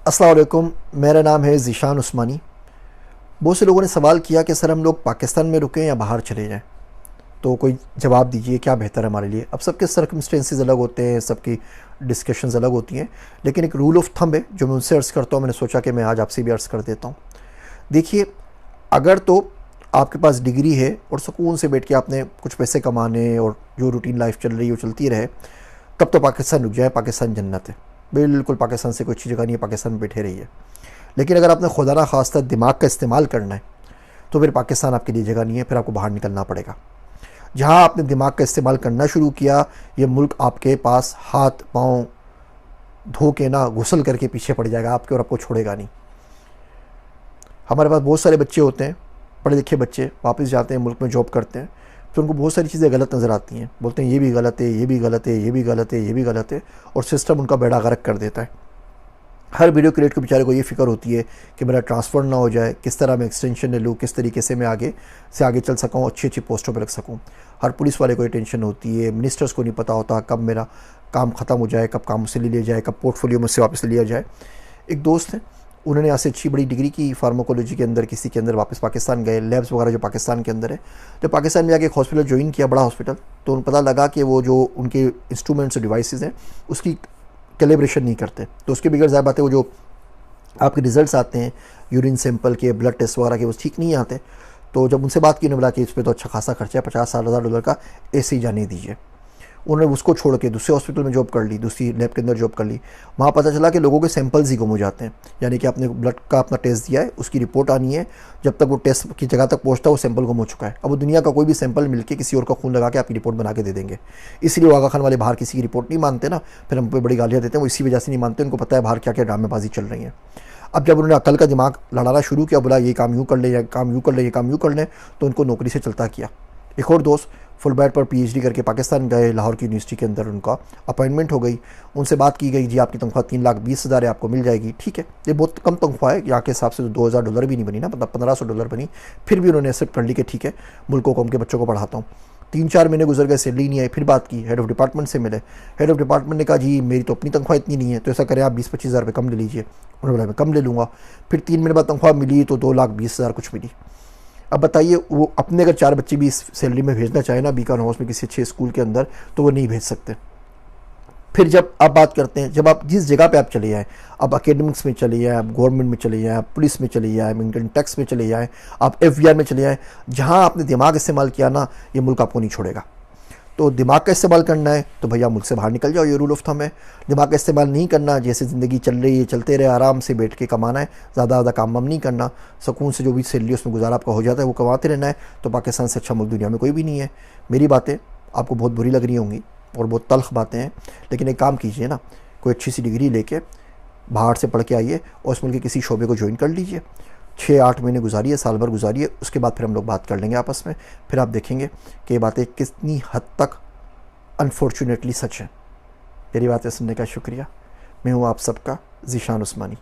अस्सलाम वालेकुम, मेरा नाम है ज़ीशान उस्मानी। बहुत से लोगों ने सवाल किया कि सर हम लोग पाकिस्तान में रुकें या बाहर चले जाएं, तो कोई जवाब दीजिए क्या बेहतर है हमारे लिए। अब सबके सर्कमस्टेंसेस अलग होते हैं, सबकी डिस्कशंस अलग होती हैं, लेकिन एक रूल ऑफ थंब है जो मैं उनसे अर्ज़ करता हूँ। मैंने सोचा कि मैं आज आपसे भी अर्ज़ कर देता हूँ। देखिए, अगर तो आपके पास डिग्री है और सुकून से बैठ के आपने कुछ पैसे कमाने और जो रूटीन लाइफ चल रही है वो चलती रहे, तब तो पाकिस्तान रुक जाए। पाकिस्तान जन्नत है, बिल्कुल पाकिस्तान से कोई अच्छी जगह नहीं है, पाकिस्तान में बैठे रहिए। लेकिन अगर आपने खुदा ना खास्ता दिमाग का इस्तेमाल करना है तो फिर पाकिस्तान आपके लिए जगह नहीं है, फिर आपको बाहर निकलना पड़ेगा। जहाँ आपने दिमाग का इस्तेमाल करना शुरू किया, ये मुल्क आपके पास हाथ पाँव धो के ना गुसल करके पीछे पड़ जाएगा आपके, और आपको छोड़ेगा नहीं। हमारे पास बहुत सारे बच्चे होते हैं, पढ़े लिखे बच्चे, वापस जाते हैं मुल्क में जॉब करते हैं, तो उनको बहुत सारी चीज़ें गलत नज़र आती हैं। बोलते हैं ये भी गलत है, ये भी गलत है, ये भी गलत है, ये भी गलत है, और सिस्टम उनका बेड़ा गर्क कर देता है। हर वीडियो क्रिएट के बेचारे को ये फ़िक्र होती है कि मेरा ट्रांसफ़र ना हो जाए, किस तरह मैं एक्सटेंशन ले लूँ, किस तरीके से मैं आगे से आगे चल सकूँ, अच्छी अच्छी पोस्टों पर रख सकूँ। हर पुलिस वाले को ये टेंशन होती है, मिनिस्टर्स को नहीं पता होता कब मेरा काम ख़त्म हो जाए, कब काम मुझसे ले लिया जाए, कब पोर्टफोलियो मुझसे वापस ले लिया जाए। एक दोस्त है, उन्होंने यहाँ से अच्छी बड़ी डिग्री की फार्माकोलॉजी के अंदर, किसी के अंदर, वापस पाकिस्तान गए, लैब्स वगैरह जो पाकिस्तान के अंदर है। जब पाकिस्तान में जाके एक हॉस्पिटल ज्वाइन किया, बड़ा हॉस्पिटल, तो उनको पता लगा कि वो जो उनके इंस्ट्रूमेंट्स और डिवाइसेस हैं उसकी कैलिब्रेशन नहीं करते। तो उसके बगैर ज़ाहिर बात है वो जो आपके रिजल्ट्स आते हैं यूरिन सैंपल के, ब्लड टेस्ट वगैरह के, वो ठीक नहीं आते। तो जब उनसे बात की, उन्होंने बोला कि इस पर तो अच्छा खासा खर्चा है, 50-60 हज़ार डॉलर का, ऐसे ही जाने दीजिए। उन्होंने उसको छोड़ के दूसरे हॉस्पिटल में जॉब कर ली, दूसरी लैब के अंदर जॉब कर ली। वहाँ पता चला कि लोगों के सैंपल्स ही गुम हो जाते हैं, यानी कि आपने ब्लड का अपना टेस्ट दिया है, उसकी रिपोर्ट आनी है, जब तक वो टेस्ट की जगह तक पहुँचता है वो सैंपल गुम हो चुका है। अब वो दुनिया का कोई भी सैंपल मिलके किसी और का खून लगा के आपकी रिपोर्ट बना के दे देंगे। इसलिए वो आगा खान वाले बाहर किसी की रिपोर्ट नहीं मानते ना, फिर हम पे बड़ी गालियाँ देते हैं। वो इसी वजह से नहीं मानते, उनको पता है बाहर क्या क्या ड्रामेबाजी चल रही है। अब जब उन्होंने अकल का दिमाग लड़ाना शुरू किया, बोला ये काम यूँ कर ले, ये काम यूँ कर ले, ये काम यूँ कर ले, तो उनको नौकरी से चलता किया। एक और दोस्त फुल ब्राइट पर पीएचडी करके पाकिस्तान गए, लाहौर की यूनिवर्सिटी के अंदर उनका अपॉइंटमेंट हो गई। उनसे बात की गई, जी आपकी तनख्वाह 3,20,000 है, आपको मिल जाएगी। ठीक है, ये बहुत कम तनख्वाह है, यहाँ के हिसाब से तो $2,000 भी नहीं बनी ना, मतलब $1,500 बनी। फिर भी उन्होंने एक्सेप्ट कर ली कि ठीक है, मुल्कों को उनके बच्चों को पढ़ाता हूँ। 3-4 महीने गुजर गए, सैलरी नहीं आई। फिर बात की, हेड ऑफ डिपार्टमेंट से मिले। हेड ऑफ डिपार्टमेंट ने कहा जी मेरी तो अपनी तनख्वाह इतनी नहीं है, तो ऐसा करें आप 20-25 हज़ार रुपये कम ले लीजिए। उन्होंने बोला मैं कम ले लूँगा। फिर 3 महीने बाद तनख्वाह मिली तो 2,20,000 कुछ मिली। अब बताइए, वो अपने अगर 4 बच्चे भी इस सैलरी में भेजना चाहे ना बीकान हाउस में किसी अच्छे स्कूल के अंदर, तो वो नहीं भेज सकते। फिर जब आप बात करते हैं, जब आप जिस जगह पे आप चले जाएँ, आप एकेडमिक्स में चले जाएँ, आप गवर्नमेंट में चले जाएँ, आप पुलिस में चले जाएँ, इनकम टैक्स में चले जाएँ, आप एफबीआई में चले जाएँ, जहाँ आपने दिमाग इस्तेमाल किया ना, ये मुल्क आपको नहीं छोड़ेगा। तो दिमाग का इस्तेमाल करना है तो भैया मुल्क से बाहर निकल जाओ, ये रूल ऑफ थंब है। दिमाग का इस्तेमाल नहीं करना, जैसे ज़िंदगी चल रही है चलते रहे, आराम से बैठ के कमाना है, ज़्यादा काम वाम नहीं करना, सुकून से जो भी सैलरी उसमें गुजारा आपका हो जाता है वो कमाते रहना है, तो पाकिस्तान से अच्छा मुल्क दुनिया में कोई भी नहीं है। मेरी बातें आपको बहुत बुरी लग रही होंगी और बहुत तल्ख बातें हैं, लेकिन एक काम कीजिए ना, कोई अच्छी सी डिग्री लेके बाहर से पढ़ के आइए और उस मुल्क के किसी शोबे को ज्वाइन कर लीजिए। 6-8 महीने गुजारिए, साल भर गुजारिए, उसके बाद फिर हम लोग बात कर लेंगे आपस में। फिर आप देखेंगे कि ये बातें कितनी हद तक अनफॉर्चुनेटली सच है। मेरी बातें सुनने का शुक्रिया। मैं हूँ आप सबका ज़ीशान उस्मानी।